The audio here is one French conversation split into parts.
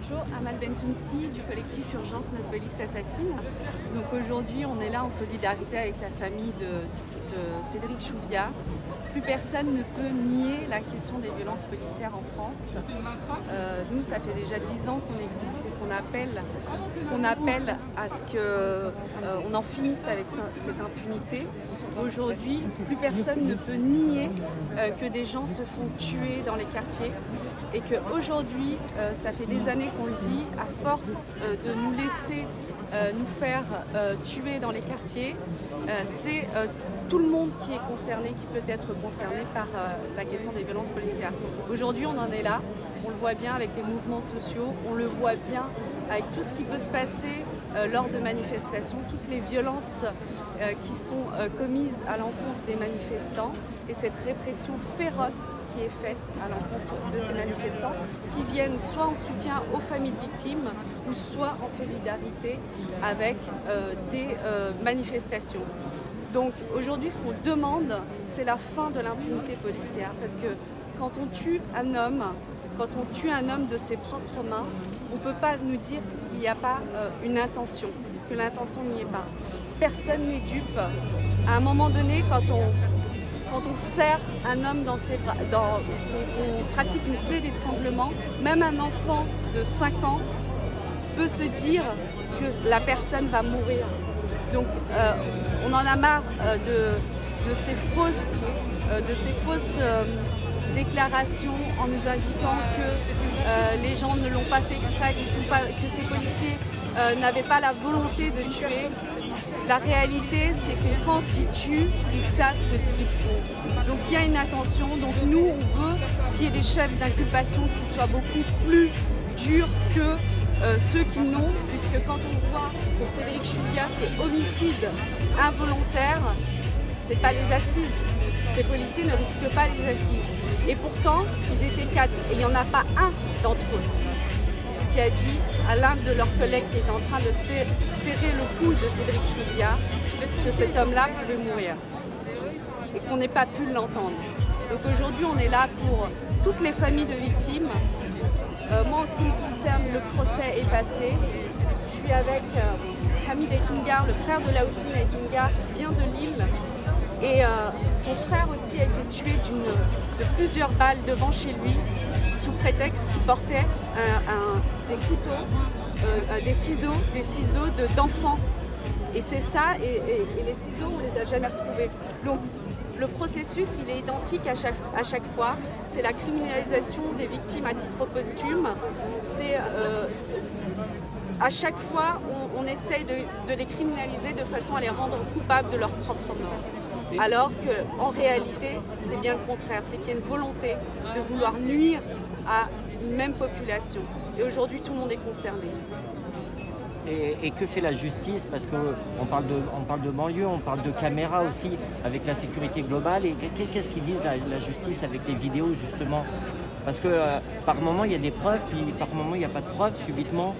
Bonjour, Amal Bentounsi du collectif Urgence Notre Police Assassine. Donc aujourd'hui on est là en solidarité avec la famille de Cédric Chouviat. Plus personne ne peut nier la question des violences policières en France. Nous ça fait déjà 10 ans qu'on existe et qu'on appelle à ce qu'on en finisse avec cette impunité. Aujourd'hui, plus personne ne peut nier que des gens se font tuer dans les quartiers et qu'aujourd'hui, ça fait des années qu'on le dit, à force de nous laisser nous faire tuer dans les quartiers, c'est tout le monde qui est concerné, qui peut être concerné par la question des violences policières. Aujourd'hui, on en est là, on le voit bien avec les mouvements sociaux, on le voit bien avec tout ce qui peut se passer lors de manifestations, toutes les violences qui sont commises à l'encontre des manifestants et cette répression féroce qui est faite à l'encontre de ces manifestants qui viennent soit en soutien aux familles de victimes ou soit en solidarité avec des manifestations. Donc aujourd'hui, ce qu'on demande, c'est la fin de l'impunité policière parce que quand on tue un homme, de ses propres mains, on ne peut pas nous dire qu'il n'y a pas une intention, que l'intention n'y est pas. Personne n'est dupe. À un moment donné, quand on serre un homme dans ses bras, on pratique une clé d'étranglement, même un enfant de 5 ans peut se dire que la personne va mourir. Donc on en a marre de ces fausses déclarations en nous indiquant que les gens ne l'ont pas fait exprès, que ces policiers n'avaient pas la volonté de tuer. La réalité, c'est que quand ils tuent, ils savent ce qu'ils font. Donc il y a une intention. Donc nous, on veut qu'il y ait des chefs d'inculpation qui soient beaucoup plus durs que ceux qui n'ont, puisque quand on voit pour Cédric Chouviat, c'est homicide involontaire, c'est pas les assises. Ces policiers ne risquent pas les assises. Et pourtant, ils étaient 4 et il n'y en a pas un d'entre eux qui a dit à l'un de leurs collègues qui était en train de serrer le cou de Cédric Chouviat que cet homme-là pouvait mourir et qu'on n'ait pas pu l'entendre. Donc aujourd'hui, on est là pour toutes les familles de victimes. Moi, en ce qui me concerne, le procès est passé. Je suis avec Hamid Aïtoungar, le frère de Laoussine Aïtoungar, qui vient de Lille. Et son frère aussi a été tué de plusieurs balles devant chez lui, sous prétexte qu'il portait des couteaux, des ciseaux d'enfants. Et c'est ça, et les ciseaux, on les a jamais retrouvés. Donc le processus, il est identique à chaque fois. C'est la criminalisation des victimes à titre posthume. C'est à chaque fois, on essaye de les criminaliser de façon à les rendre coupables de leur propre mort. Alors qu'en réalité, c'est bien le contraire. C'est qu'il y a une volonté de vouloir nuire à une même population. Et aujourd'hui, tout le monde est concerné. Et que fait la justice? Parce qu'on parle de banlieue, on parle de caméras aussi, avec la sécurité globale. Et qu'est-ce qu'ils disent la justice avec les vidéos, justement? Parce que par moment, il y a des preuves, puis par moment, il n'y a pas de preuves, subitement.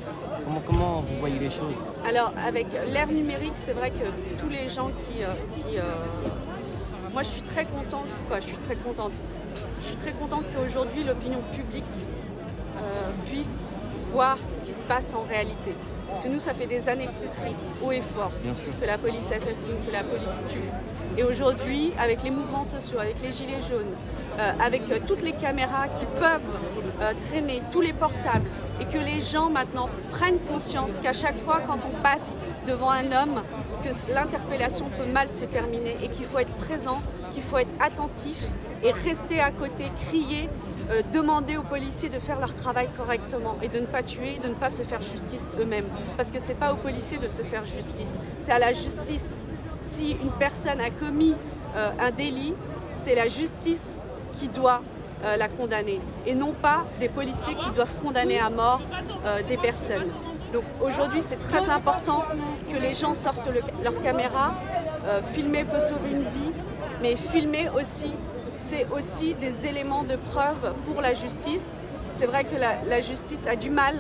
Comment vous voyez les choses? Alors, avec l'ère numérique, c'est vrai que tous les gens moi, je suis très contente. Je suis très contente qu'aujourd'hui, l'opinion publique puisse voir ce qui se passe en réalité. Parce que nous, ça fait des années qu'on crie haut et fort que la police assassine, que la police tue. Et aujourd'hui, avec les mouvements sociaux, avec les gilets jaunes, avec toutes les caméras qui peuvent traîner, tous les portables, et que les gens maintenant prennent conscience qu'à chaque fois quand on passe devant un homme, que l'interpellation peut mal se terminer et qu'il faut être présent, qu'il faut être attentif et rester à côté, crier, demander aux policiers de faire leur travail correctement et de ne pas tuer, de ne pas se faire justice eux-mêmes. Parce que ce n'est pas aux policiers de se faire justice, c'est à la justice. Si une personne a commis un délit, c'est la justice qui doit la condamner et non pas des policiers qui doivent condamner à mort des personnes. Donc aujourd'hui, c'est très important que les gens sortent leur caméra. Filmer peut sauver une vie, mais filmer aussi, c'est aussi des éléments de preuve pour la justice. C'est vrai que la justice a du mal,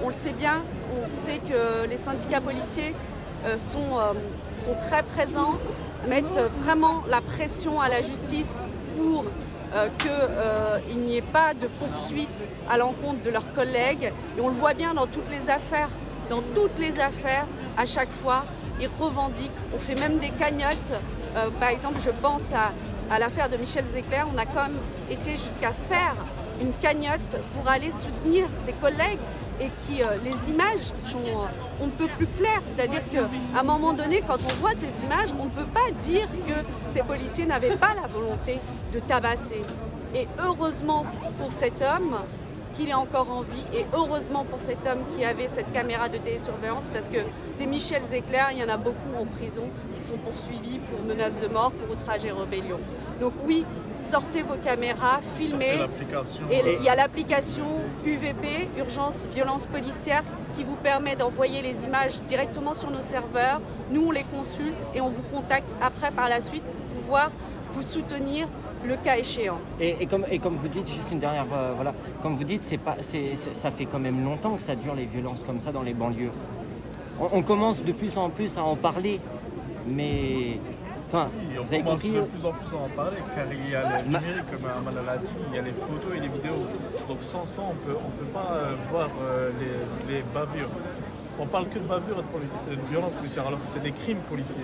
on le sait bien, on sait que les syndicats policiers sont très présents, mettent vraiment la pression à la justice pour qu'il n'y ait pas de poursuite à l'encontre de leurs collègues. Et on le voit bien dans toutes les affaires. Dans toutes les affaires, à chaque fois, ils revendiquent. On fait même des cagnottes. Par exemple, je pense à l'affaire de Michel Zecler. On a quand même été jusqu'à faire une cagnotte pour aller soutenir ses collègues et qui les images sont on ne peut plus claires. C'est-à-dire qu'à un moment donné, quand on voit ces images, on ne peut pas dire que ces policiers n'avaient pas la volonté de tabasser. Et heureusement pour cet homme qu'il est encore en vie, et heureusement pour cet homme qui avait cette caméra de télésurveillance, parce que des Michel Zecler, il y en a beaucoup en prison qui sont poursuivis pour menaces de mort, pour outrage et rébellion. Donc oui, sortez vos caméras, filmez. Et il y a l'application UVP, Urgence Violence Policière, qui vous permet d'envoyer les images directement sur nos serveurs. Nous, on les consulte et on vous contacte après par la suite pour pouvoir vous soutenir le cas échéant. Et comme vous dites, juste une dernière, voilà, comme vous dites, ça fait quand même longtemps que ça dure les violences comme ça dans les banlieues. On commence de plus en plus à en parler, mais enfin, oui, vous avez compris. De plus en plus à en parler, car il y a le numérique, comme Amal l'a dit, il y a les photos et les vidéos. Donc sans ça, on peut pas voir les bavures. On parle que de bavures et de violence policière, alors que c'est des crimes policiers.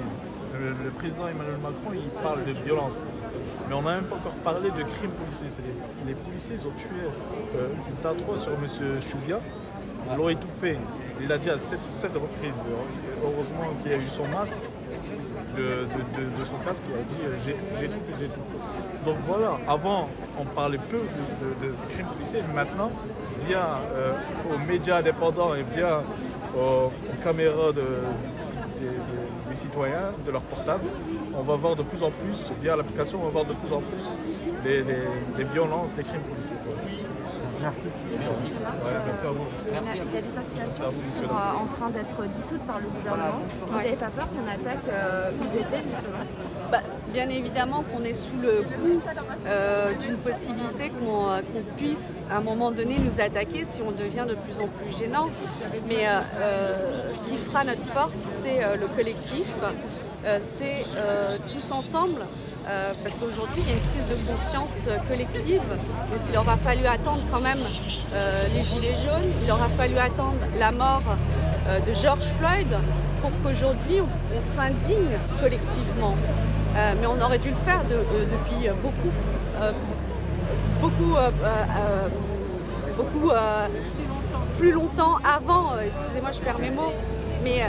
Le président Emmanuel Macron, il parle de violence. Mais on n'a même pas encore parlé de crimes policiers. Les policiers, ils ont tué, ils étaient à 3 sur M. Chouvia, ils l'ont étouffé. Il a dit à 7 reprises, heureusement qu'il y a eu son masque, de son casque, il a dit j'ai tout. Donc voilà, avant on parlait peu de ces crimes policiers, mais maintenant, via aux médias indépendants et via aux caméras des citoyens, de leur portable, on va voir de plus en plus, via l'application, on va voir de plus en plus les violences, les crimes policiers. Merci. Ouais, merci à vous. Merci. Il y a des associations qui sont en train d'être dissoutes par le gouvernement. Vous n'avez pas peur qu'on attaque UVP justement? Bien évidemment qu'on est sous le coup d'une possibilité qu'on puisse à un moment donné nous attaquer si on devient de plus en plus gênant. Mais ce qui fera notre force, c'est le collectif, c'est tous ensemble. Parce qu'aujourd'hui, il y a une prise de conscience collective. Donc, il aura fallu attendre quand même les Gilets jaunes, il aura fallu attendre la mort de George Floyd pour qu'aujourd'hui, on s'indigne collectivement. Mais on aurait dû le faire depuis beaucoup plus longtemps avant, excusez-moi, je perds mes mots. Mais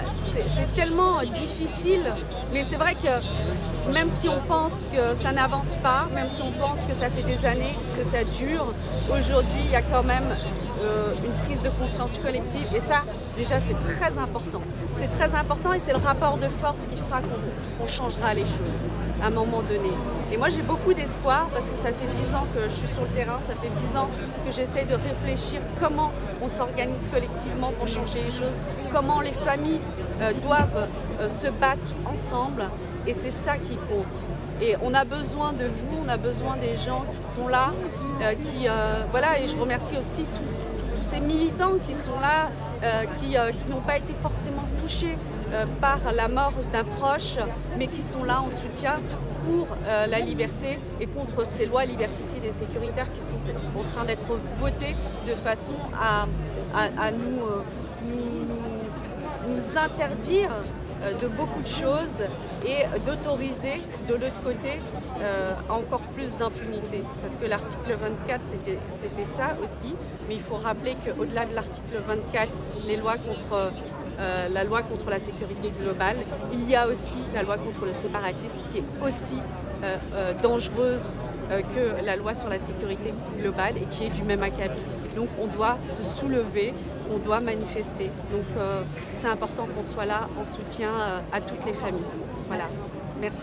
c'est tellement difficile. Mais c'est vrai que même si on pense que ça n'avance pas, même si on pense que ça fait des années que ça dure, aujourd'hui, il y a quand même une prise de conscience collective. Et ça, déjà, c'est très important. C'est très important et c'est le rapport de force qui fera qu'on changera les choses à un moment donné. Et moi, j'ai beaucoup d'espoir parce que ça fait 10 ans que je suis sur le terrain, ça fait 10 ans que j'essaie de réfléchir comment on s'organise collectivement pour changer les choses, comment les familles doivent se battre ensemble. Et c'est ça qui compte. Et on a besoin de vous, on a besoin des gens qui sont là, voilà. Et je remercie aussi tous ces militants qui sont là, qui n'ont pas été forcément touchés par la mort d'un proche, mais qui sont là en soutien pour la liberté et contre ces lois liberticides et sécuritaires qui sont en train d'être votées de façon à nous interdire de beaucoup de choses et d'autoriser de l'autre côté encore plus d'impunité. Parce que l'article 24, c'était ça aussi, mais il faut rappeler qu'au-delà de l'article 24, la loi contre la sécurité globale, il y a aussi la loi contre le séparatisme qui est aussi dangereuse que la loi sur la sécurité globale et qui est du même acabit. Donc on doit se soulever, on doit manifester. Donc c'est important qu'on soit là en soutien à toutes les familles. Voilà. Merci.